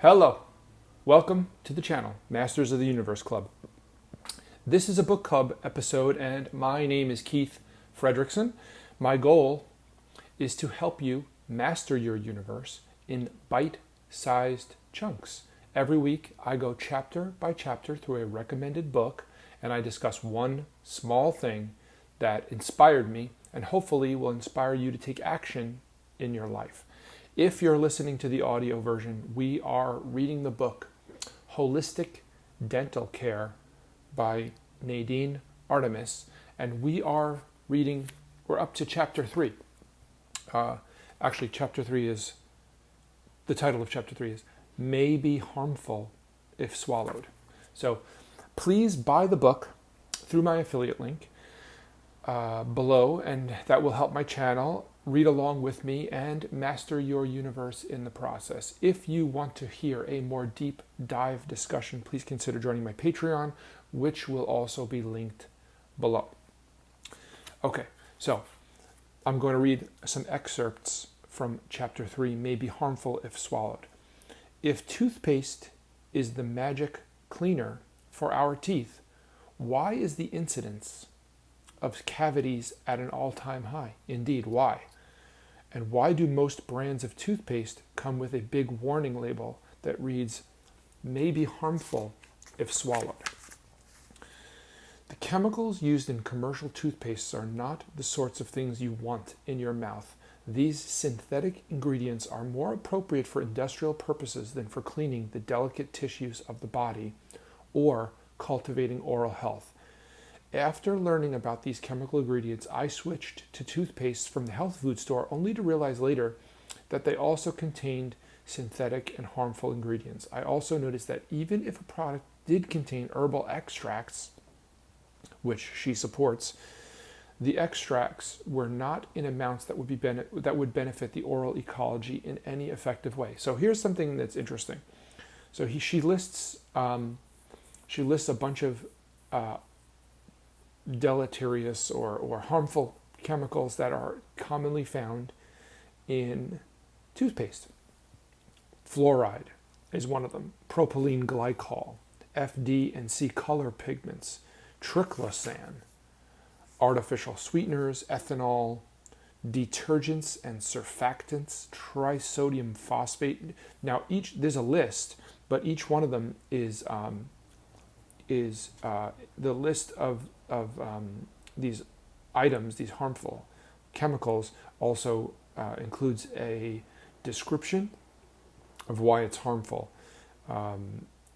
Hello, welcome to the channel, Masters of the Universe Club. This is a book club episode and my name is Keith Fredrickson. My goal is to help you master your universe in bite-sized chunks. Every week I go chapter by chapter through a recommended book and I discuss one small thing that inspired me and hopefully will inspire you to take action in your life. If you're listening to the audio version, we are reading the book Holistic Dental Care by Nadine Artemis, and we're up to chapter 3. Actually, chapter 3 is, the title of chapter 3 is May Be Harmful If Swallowed. So please buy the book through my affiliate link below, and that will help my channel. Read along with me and master your universe in the process. If you want to hear a more deep dive discussion, please consider joining my Patreon, which will also be linked below. Okay, so I'm going to read some excerpts from chapter 3, May Be Harmful If Swallowed. If toothpaste is the magic cleaner for our teeth, why is the incidence of cavities at an all-time high? Indeed, why? And why do most brands of toothpaste come with a big warning label that reads, may be harmful if swallowed? The chemicals used in commercial toothpastes are not the sorts of things you want in your mouth. These synthetic ingredients are more appropriate for industrial purposes than for cleaning the delicate tissues of the body or cultivating oral health. After learning about these chemical ingredients, I switched to toothpaste from the health food store only to realize later that they also contained synthetic and harmful ingredients. I also noticed that even if a product did contain herbal extracts, which she supports, the extracts were not in amounts that would benefit the oral ecology in any effective way. So here's something that's interesting. So she lists a bunch of deleterious or harmful chemicals that are commonly found in toothpaste. Fluoride is one of them. Propylene glycol, FD and C color pigments, triclosan, artificial sweeteners, ethanol, detergents and surfactants, trisodium phosphate. Now there's a list, but each one of them is the list of these items, these harmful chemicals, also includes a description of why it's harmful.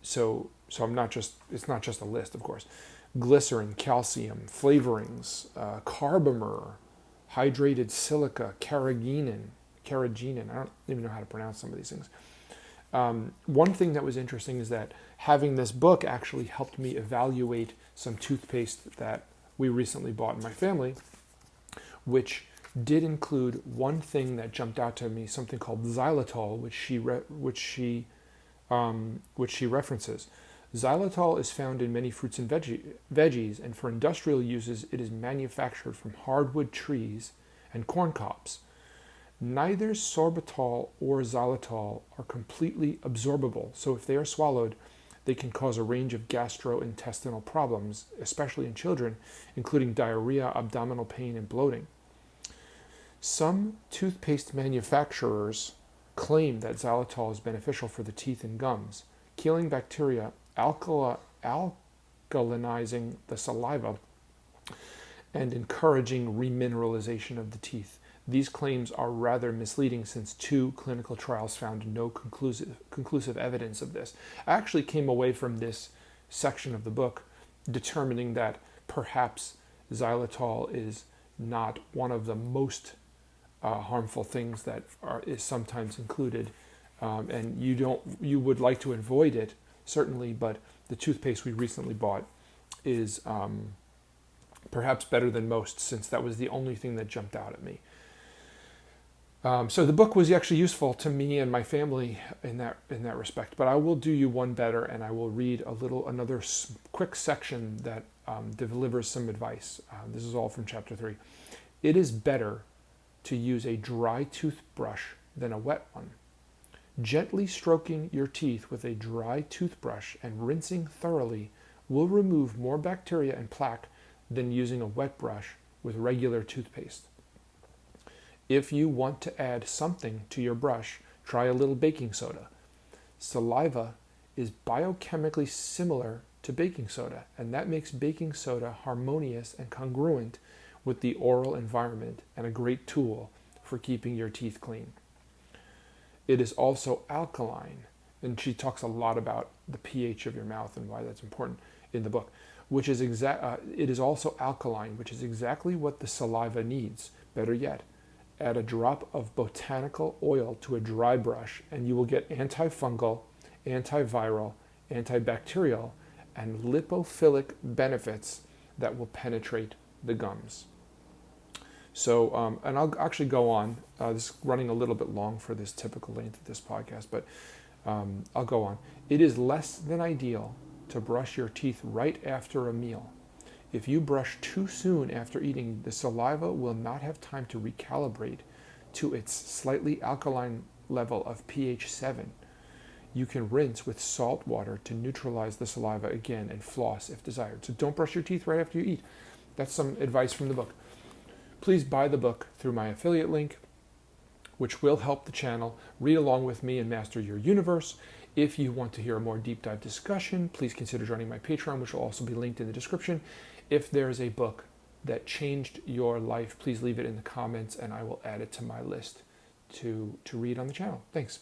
So it's not just a list, of course. Glycerin, calcium, flavorings, carbomer, hydrated silica, carrageenan. I don't even know how to pronounce some of these things. One thing that was interesting is that having this book actually helped me evaluate some toothpaste that we recently bought in my family, which did include one thing that jumped out to me, something called xylitol, which she references. Xylitol is found in many fruits and veggies, and for industrial uses, it is manufactured from hardwood trees and corn cobs. Neither sorbitol or xylitol are completely absorbable, so if they are swallowed, they can cause a range of gastrointestinal problems, especially in children, including diarrhea, abdominal pain, and bloating. Some toothpaste manufacturers claim that xylitol is beneficial for the teeth and gums, killing bacteria, alkalinizing the saliva, and encouraging remineralization of the teeth. These claims are rather misleading since 2 clinical trials found no conclusive evidence of this. I actually came away from this section of the book determining that perhaps xylitol is not one of the most harmful things that is sometimes included, and you would like to avoid it, certainly, but the toothpaste we recently bought is perhaps better than most, since that was the only thing that jumped out at me. So the book was actually useful to me and my family in that respect. But I will do you one better, and I will read another quick section that delivers some advice. This is all from chapter 3. It is better to use a dry toothbrush than a wet one. Gently stroking your teeth with a dry toothbrush and rinsing thoroughly will remove more bacteria and plaque than using a wet brush with regular toothpaste. If you want to add something to your brush, try a little baking soda. Saliva is biochemically similar to baking soda, and that makes baking soda harmonious and congruent with the oral environment and a great tool for keeping your teeth clean. It is also alkaline, and she talks a lot about the pH of your mouth and why that's important in the book, which is it is also alkaline, which is exactly what the saliva needs. Better yet, add a drop of botanical oil to a dry brush and you will get antifungal, antiviral, antibacterial, and lipophilic benefits that will penetrate the gums. So, and I'll actually go on. This is running a little bit long for this typical length of this podcast, but I'll go on. It is less than ideal to brush your teeth right after a meal. If you brush too soon after eating, the saliva will not have time to recalibrate to its slightly alkaline level of pH 7. You can rinse with salt water to neutralize the saliva again and floss if desired. So don't brush your teeth right after you eat. That's some advice from the book. Please buy the book through my affiliate link, which will help the channel. Read along with me and master your universe. If you want to hear a more deep dive discussion, please consider joining my Patreon, which will also be linked in the description. If there is a book that changed your life, please leave it in the comments and I will add it to my list to read on the channel. Thanks.